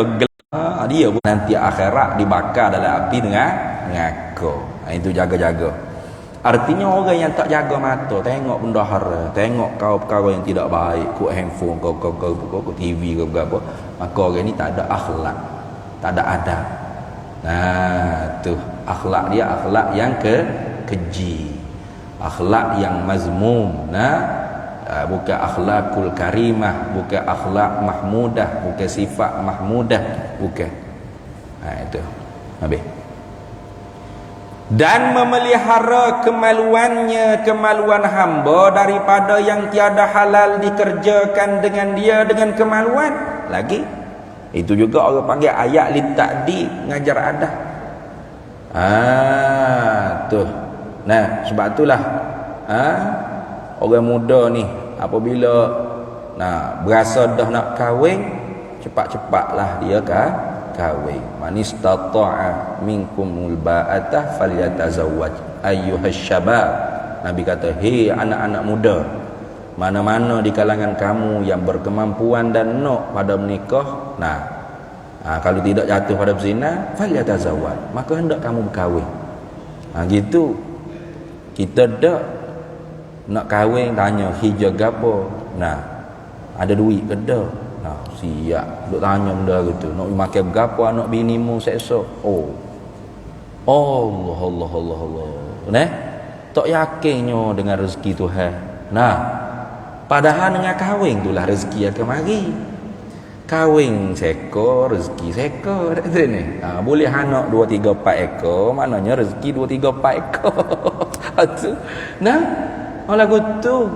dia pun nanti akhirat dibakar dalam api dengan neraka. Itu jaga-jaga. Artinya orang yang tak jaga mata, tengok benda haram, tengok perkara yang tidak baik, kau handphone, kau TV ke apa, maka orang ni tak ada akhlak, tak ada adab. Tu akhlak dia akhlak yang keji, akhlak yang mazmum. Bukan akhlakul karimah, bukan akhlak mahmudah, bukan sifat mahmudah, bukan. Itu habis. Dan memelihara kemaluannya, kemaluan hamba daripada yang tiada halal dikerjakan dengan dia dengan kemaluan lagi. Itu juga orang panggil ayat li ta'dib, ngajar adab. Tu. Sebab itulah orang muda ni apabila berasa dah nak kahwin, cepat-cepatlah dia kahwin. Man istata'a minkumul ba'atah falyatazawwaj ayyuhas syabab. Nabi kata, hei anak-anak muda, mana-mana di kalangan kamu yang berkemampuan dan nak pada menikah, kalau tidak jatuh pada berzina, falyatazawwaj, maka hendak kamu berkahwin. Gitu. Kita dak nak kahwin tanya hijab gapo, ada duit ke dak? Siap duk tanya benda gitu. Nak makan berapa anak bini mu seksa? Allah. Tak yakinnya dengan rezeki Tuhan. Padahal dengan kahwin itulah rezeki akan mari. Kahwin seko, rezeki seko. Boleh anak 2 3 4 ekor, maknanya rezeki 2 3 4 ekor. Lagu tu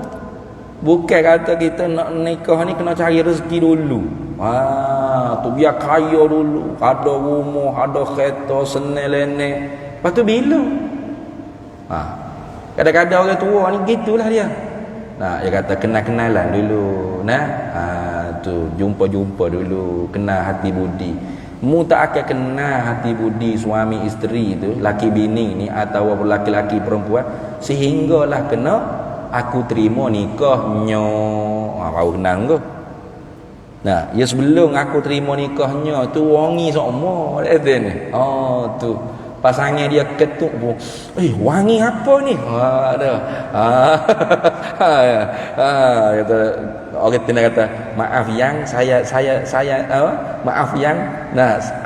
bukan kata kita nak nikah ni kena cari rezeki dulu. Tu biar kaya dulu, ada rumah, ada kereta, senang lenek. Lepas tu bila? Kadang-kadang orang tua ni gitulah dia. Dia kata kenal-kenalan dulu. Tu jumpa-jumpa dulu, kenal hati budi. Mu tak akan kenal hati budi suami isteri tu, laki bini ni atau laki-laki perempuan, sehinggalah kena aku terima nikahnya. Kau kenal ke? Ya sebelum aku terima nikahnya tu wangi semua ni. Tu pasangan dia ketuk pun, wangi apa ni? Kata orang Tina kata, maaf yang saya maaf yang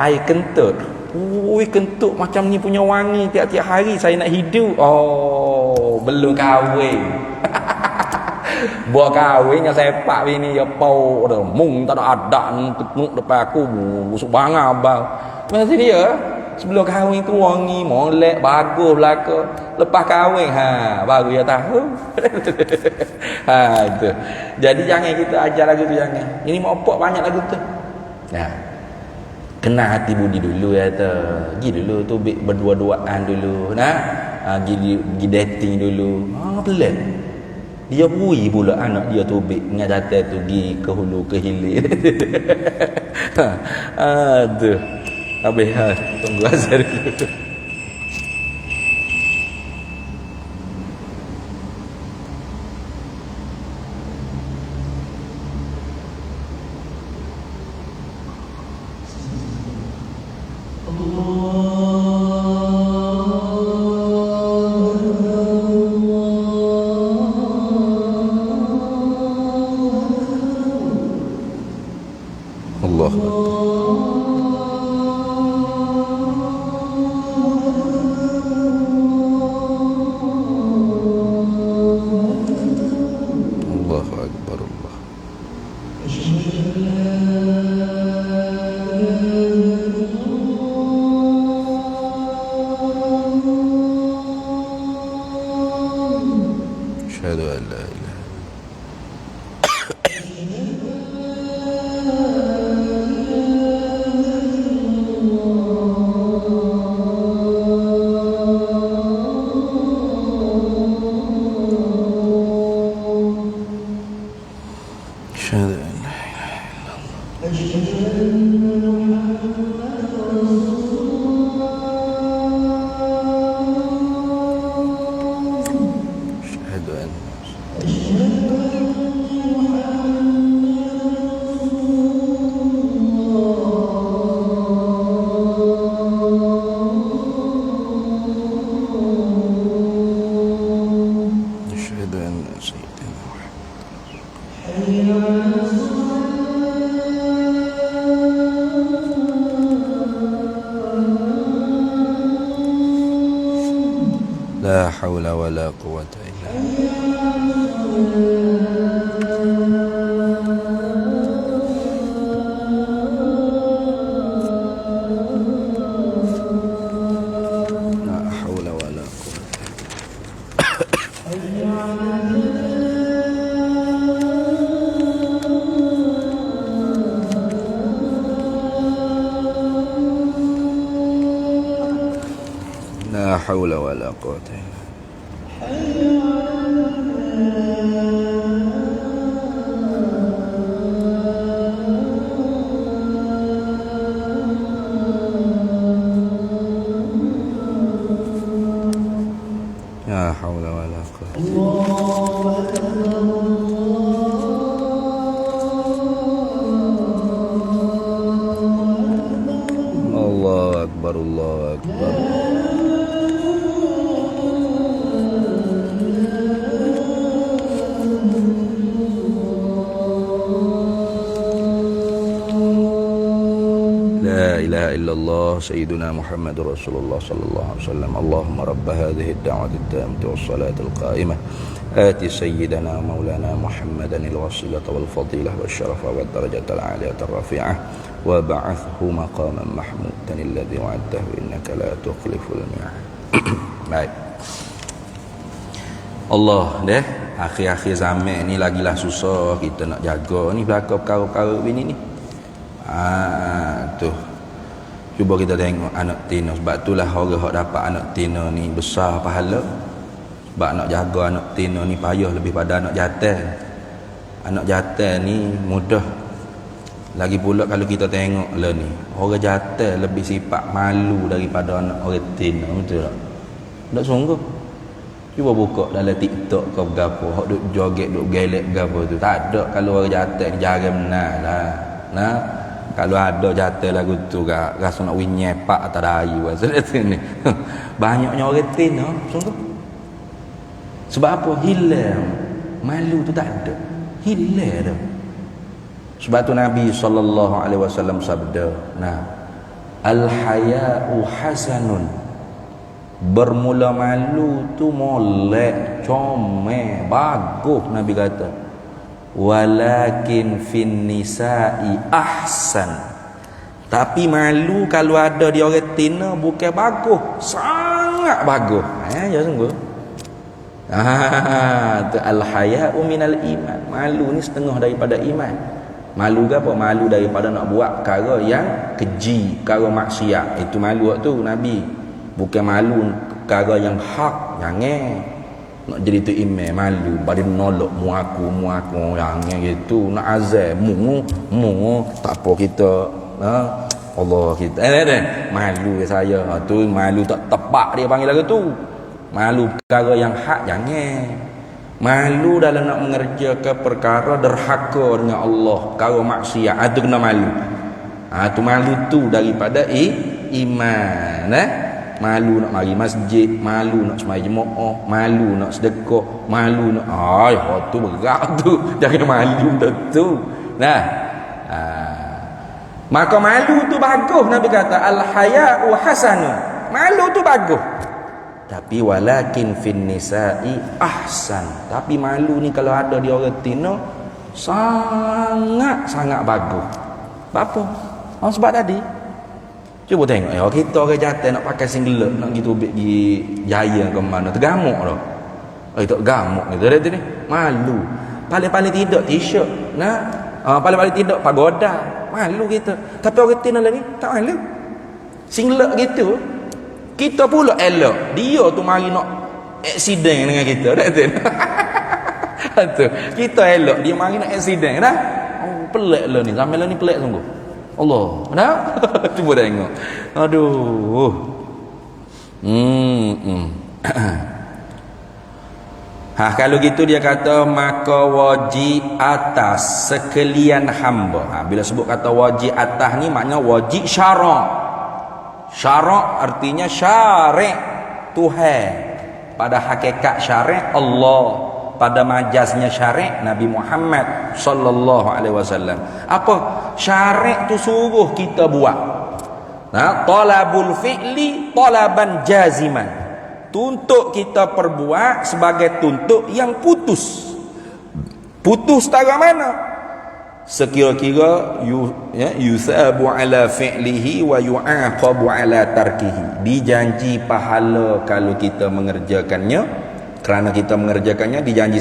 air kentut. Kentut macam ni punya wangi tiap-tiap hari saya nak hidup. Belum kahwin. Buat kahwin yang sepak bini ya pau dah mung tak ada adat tekuk depan aku busuk bangah abang. Macam dia sebelum kahwin tu wangi molek bagus belaka. Lepas kahwin baru dia tahu. Itu. Jadi jangan kita ajar lagu tu, jangan. Ini mau opok banyak lagu tu. Kenal hati budi dulu ya tu. Pergi dulu tu berdua-duaan dulu. Pergi dating dulu. Pelan. Dia bui pula anak dia tu dengan datang tu pergi ke hulu ke hilir. Aduh. Habis tunggu azhar dulu. La haula wala quwwata illa la haula wala quwwata la haula wala quwwata illa la haula wala quwwata Allahu akbar Allahu akbar La ilaha illallah sayyiduna Muhammadur Rasulullah sallallahu alaihi wasallam Allahumma rabb hadhihi ad-da'wati at-tammati was-salati al-qa'imah ati sayyidana maulana Muhammadan al-wasilata wal-fadilah wasyarafa wad-darajata al-'aliyata ar-rafi'ah wa ba'athhu maqaman mahmudan alladhi wa'adtahu innaka la tukhliful mi'ad. Baik. Allah deh, akhir-akhir zaman ni lagilah susah kita nak jaga ni belaka perkara-perkara begini ni. Tu cuba kita tengok anak tina. Sebab itulah orang hak dapat anak tina ni besar pahala. Sebab nak jaga anak tina ni payah lebih pada anak jantan. Anak jantan ni mudah. Lagi pula kalau kita tengok lah ni, orang jantan lebih sifat malu daripada anak orang tina, betul tak? Tak sungguh. Cuba buka dalam TikTok ke berapa, hak duk joget, duk gelek berapa tu. Tak ada kalau orang jantan ni jarang benar lah. Nah, kalau ada jatuh lagu tu rasa nak winyepak atas dayu ni. Banyaknya orang tina sungguh. Sebab apa? Hilang malu tu, tak ada, hilang dah. Sebab tu Nabi SAW sabda, nah, al-haya'u hasanun, bermula malu tu molek, comel, bagus. Nabi kata, walakin fin nisa'i ahsan, tapi malu kalau ada di orang tina bukan bagus, sangat bagus. Ya sungguh. Tu al-haya'u minal iman. Malu ni setengah daripada iman. Malu ke apa? Malu daripada nak buat perkara yang keji, perkara maksiat. Itu malu tu Nabi. Bukan malu perkara yang hak, jangan. Nak jadi tu imam malu pada menolak muaku jangan gitu. Nak azab mu tak apa kita, Allah kita malu saya tu, malu tak tepat dia panggil lagu tu. Malu perkara yang hak jangan. Malu dalam nak mengerjakan perkara derhaka dengan Allah, perkara maksiat, itu kena malu. Tu malu tu daripada iman. Malu nak mari masjid, malu nak sembahyang jemaah, malu nak sedekah, malu nak tu berat tu. Jangan malu dah tu. Nah. Maka malu tu bagus. Nabi kata al-haya'u hasanun. Malu tu bagus. Tapi walakin fin nisa'i ahsan. Tapi malu ni kalau ada di orang tina sangat bagus. Apa? Sebab tadi cuba tengok kita orang jantan nak pakai singlet, nak gitu pergi jaya ke mana, tergamuk dah. Tak gamuk gitu dah ni. Malu. Paling-paling tidak t-shirt. Paling-paling tidak pagoda. Malu kita. Tapi orang tina lagi tak malu. Singlet gitu. Kita pula elok. Dia tu mari nak accident dengan kita. Tu. Kita elok, dia mari nak accident dah. Pelik lah ni. Sampai lah ni pelik sungguh. Allah. Nah? Cuba tengok. Aduh. Kalau gitu dia kata maka wajib atas sekalian hamba. Bila sebut kata wajib atas ni maknanya wajib syarak. Syarak artinya syari' Tuhan. Pada hakikat syari' Allah, pada majaznya syari' Nabi Muhammad sallallahu alaihi wasallam. Apa? Syari' tu suruh kita buat. Talabul fi'li talaban jaziman. tuntut kita perbuat sebagai tuntut yang putus. Putus tara mana? Sekira-kira yusabu ala fi'lihi wa yu'aqabu ala tarkihi. Dijanji pahala kalau kita mengerjakannya, kerana kita mengerjakannya dijanji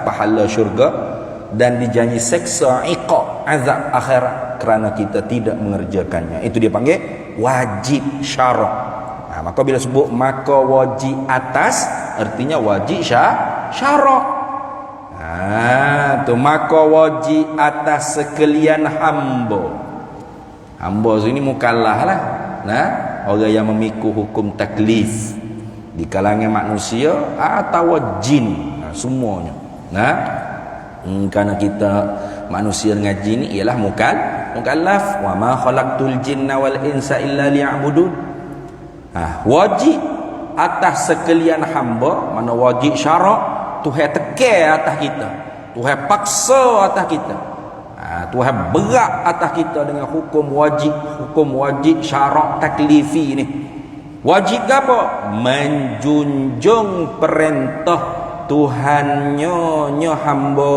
pahala syurga, dan dijanji seksa iqab azab akhirat kerana kita tidak mengerjakannya. Itu dia panggil wajib syarak. Maka bila sebut maka wajib atas, artinya wajib syarak. Tu maka wajib atas sekalian hamba. Hamba sini mukallaf lah. Orang yang memikul hukum taklif di kalangan manusia atau jin, semuanya. Kerana kita manusia ngaji ni ialah mukallaf. Wa ma khalaqtul jinna wal insa illa liya'budun. Wajib atas sekalian hamba, mana wajib syarak. Tuhan tekan atas kita, Tuhan paksa atas kita, Tuhan berat atas kita dengan hukum wajib syarak taklifi ni. Wajib apa? Menjunjung perintah Tuhannya hamba.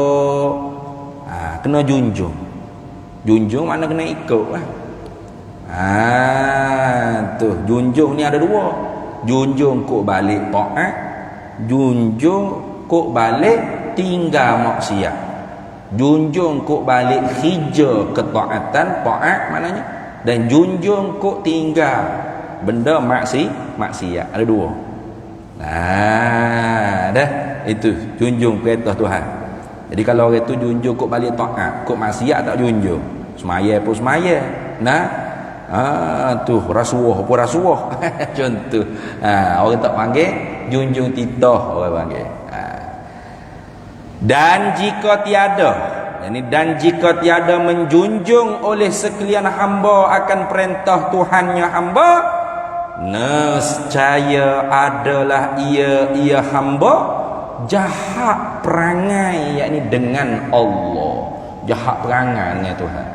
Kena junjung. Junjung mana kena ikut lah. Junjung ni ada dua. Junjung kok balik taat, junjung kok balik tinggal maksiat. Junjung kok balik hija ketaatan, taat maknanya, dan junjung kok tinggal benda maksiat. Ada dua. Dah itu junjung perintah Tuhan. Jadi kalau orang tu junjung kok balik taat, kok maksiat tak junjung, semaya pun semaya. Tu rasuah pun rasuah. Contoh. Orang tak panggil junjung titah, orang panggil. Dan jika tiada menjunjung oleh sekalian hamba akan perintah Tuhannya hamba, nescaya adalah ia hamba jahat perangai, yakni dengan Allah. Jahat perangai dengan Tuhan.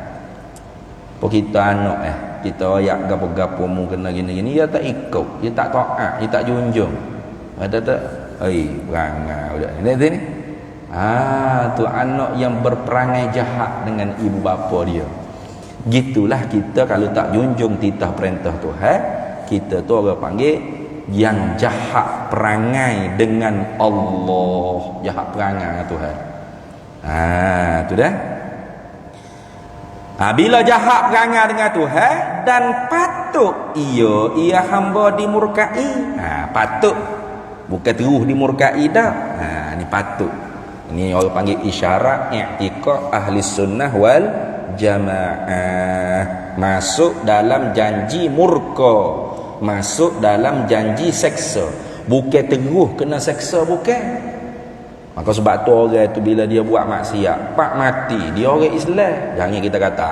Apa kita anak kita ayak gapo-gapo mu kena gini-gini, dia tak ikut, dia tak taat, dia tak junjung. Ada tak? Perangai budak ni. Tu anak yang berperangai jahat dengan ibu bapa dia. Gitulah kita kalau tak junjung titah perintah Tuhan, kita tu orang panggil yang jahat perangai dengan Allah, jahat perangai dengan Tuhan. Tu dah. Bila jahat perangai dengan Tuhan dan patut ia hamba dimurkai. Patut, bukan terus dimurkai dah. Ni patut. Ini orang panggil isyarat i'tiqad ahli sunnah wal jamaah. Masuk dalam janji murka, masuk dalam janji seksa. Bukan terus kena seksa, bukan. Maka sebab tu orang tu bila dia buat maksiat, pak mati, dia orang Islam. Jangan kita kata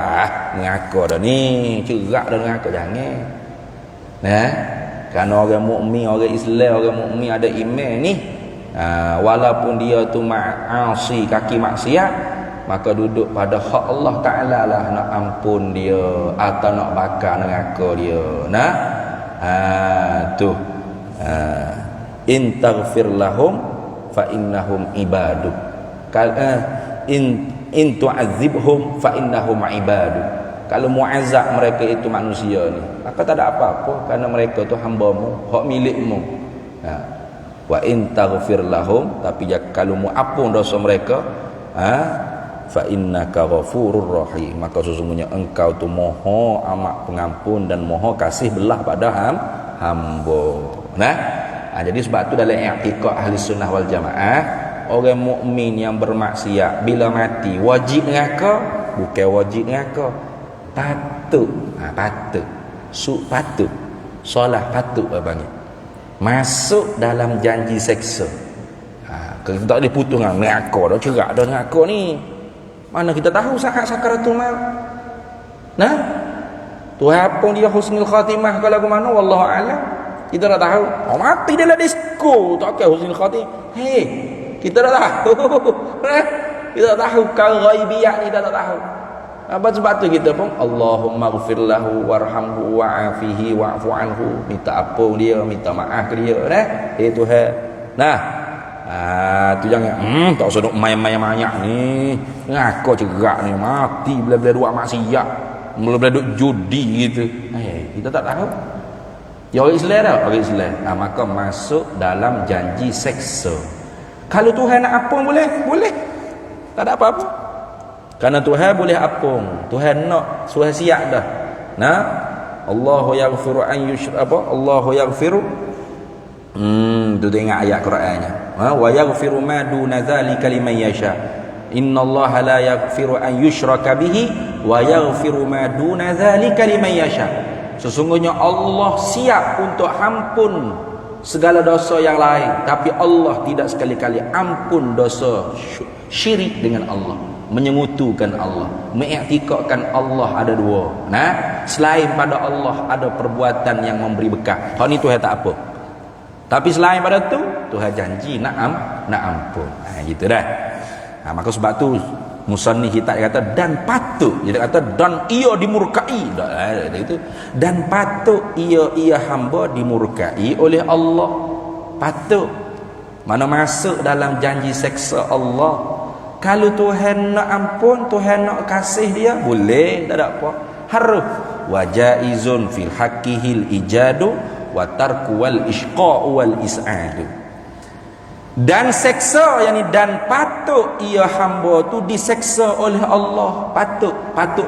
neraka dah ni, cerak dah neraka, jangan. Kerana orang mukmin, orang Islam, orang mukmin ada iman ni, walaupun dia tu ma'asi, kaki maksiat, maka duduk pada hak Allah Ta'ala lah, nak ampun dia atau nak bakar neraka dia. In taghfir lahum fa innahum ibaduk, in tu'adzibhum fa innahum ibaduk. Kalau mu'azzab mereka itu manusia ni, maka tak ada apa-apa, kerana mereka tu hamba-Mu, hak milik-Mu. Wa in taghfir lahum, tapi kalau mu ampun dosa mereka, fa innaka ghafurur rahim, maka sesungguhnya engkau tu Maha amat pengampun dan Maha kasih belah pada hamba. Jadi sebab tu dalam i'tiqad ahli sunnah wal jamaah, orang mukmin yang bermaksiat bila mati wajib neraka, bukan wajib neraka, patut. Patut solat, patut abangnya masuk dalam janji seksa. Kita tak boleh putus dengan neraka dah, cerak dah neraka ni. Mana kita tahu saat sakaratul maut. Tuhan pun dia husnul khatimah kalau ke mana, wallahu a'lam. Kita tak tahu. Mati dalam disko tak kira husnul khatimah. Kita tak tahu. Kita tak tahu kalau ghaibiyat ni, kita tak tahu. Apa sebab tu kita pun Allahumma ghfir lahu warhamhu wa'afihi wa'fu anhu, minta ampun dia, minta maaf ke dia dah. Tuhan. Nah, tu jangan tak usah duk main-main banyak ni. Ngako cerak ni mati bila-bila buat maksiat, bila-bila duk judi gitu. Kita tak tahu. Ya orang Islam dah, orang Islam. Maka masuk dalam janji seksa. Kalau Tuhan nak ampun boleh, boleh. Tak ada apa-apa. Karena Tuhan boleh apung, Tuhan nak sudah siap dah. Nah, Allahu yaghfiru an yushra apa? Allahu yaghfiru. Tu ingat ayat Qurannya. Wa yaghfiru ma duna dzalika liman yasha. Innallaha la yaghfiru an yushraka bihi wa yaghfiru ma duna dzalika liman yasha. Sesungguhnya Allah siap untuk ampun segala dosa yang lain, tapi Allah tidak sekali-kali ampun dosa syirik dengan Allah, menyengutukan Allah, mengiktikadkan Allah ada dua. Nah, selain pada Allah ada perbuatan yang memberi berkat. Hal ni Tuhan tak apa. Tapi selain pada tu, Tuhan janji nak ampun. Gitu dah. Maka sebab tu musannif kita kata dan patut. Dia kata dan ia dimurkai. Dia itu dan patut ia hamba dimurkai oleh Allah. Patut. Mana masuk dalam janji seksa Allah. Kalau Tuhan nak ampun, Tuhan nak kasih dia, boleh, tak ada apa. Harus wajaizun fil haqqihil ijadu wa tarku wal isqa'u wal is'adu. Dan seksa, yakni dan patut ia hamba tu diseksa oleh Allah. Patut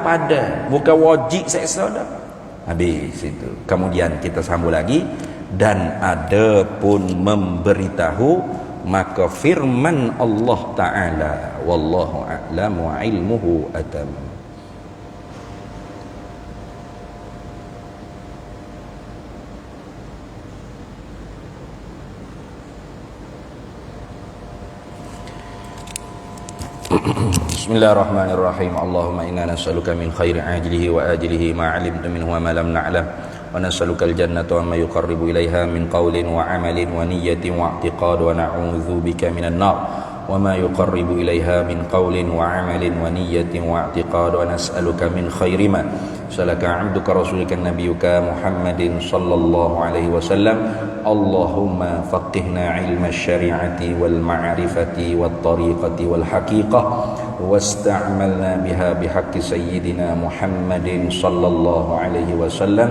pada, bukan wajib seksa dah. Habis itu. Kemudian kita sambung lagi, dan ada pun memberitahu, maka firman Allah Ta'ala, wallahu a'lam wa ilmuhu atam. Bismillahirrahmanirrahim. Allahumma inna nas'aluka min khairi ajlihi wa ajlihi ma 'alimta minhu wa ma lam na'lam. ونسألك الجنة وما يقرب إليها من قول وعمل ونية واعتقاد ونعوذ بك من النار وما يقرب إليها من قول وعمل ونية واعتقاد ونسألك من خير ما سألك عبدك رسولك نبيك محمد صلى الله عليه وسلم اللهم فقهنا علم الشريعة والمعرفة والطريقة والحقيقة واستعملنا بها بحق سيدنا محمد صلى الله عليه وسلم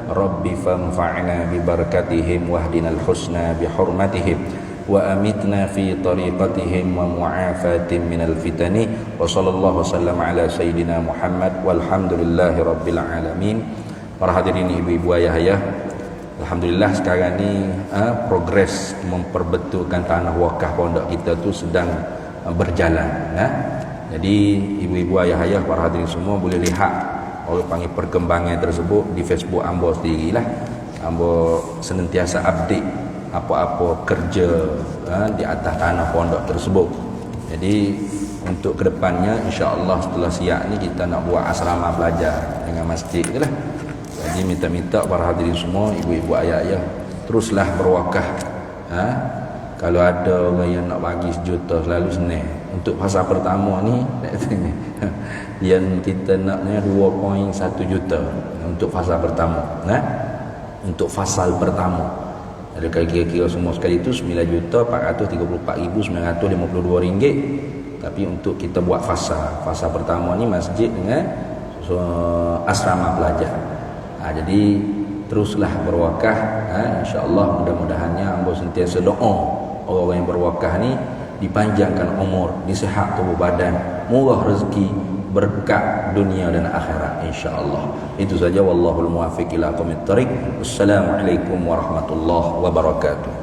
رب فانفعنا ببركتهم واهدنا الحسنى بحرمتهم وأمتنا في طريقتهم ومعافاة من الفتن وصلى الله وسلم على سيدنا محمد والحمد لله رب العالمين. Para hadirin ibu-ibu ayah-ayah, alhamdulillah sekarang ni progres memperbetulkan tanah wakaf pondok kita tu sedang berjalan. Jadi ibu-ibu ayah-ayah, para hadirin semua boleh lihat orang panggil perkembangan tersebut di Facebook Ambo sendirilah. Ambo senantiasa update apa-apa kerja di atas tanah pondok tersebut. Jadi untuk kedepannya insya-Allah setelah siap ni kita nak buat asrama belajar dengan masjid itulah. Jadi minta-minta para hadirin semua, ibu-ibu ayah-ayah, teruslah berwakaf. Kalau ada orang yang nak bagi 1 juta selalu senang. Untuk fasa pertama ni yang kita naknya 2.1 juta untuk fasa pertama. Untuk fasal pertama. Ada kira-kira semua sekali itu 9.434.952 ringgit. Tapi untuk kita buat fasa pertama ni masjid dengan asrama pelajar. Jadi teruslah berwakaf. InsyaAllah mudah-mudahannya ambo sentiasa doa orang yang berwakaf ni dipanjangkan umur, disihat tubuh badan, murah rezeki, berkat dunia dan akhirat insya-Allah. Itu saja, wallahul muwaffiq ila aqwamit thariq. Wassalamualaikum warahmatullahi wabarakatuh.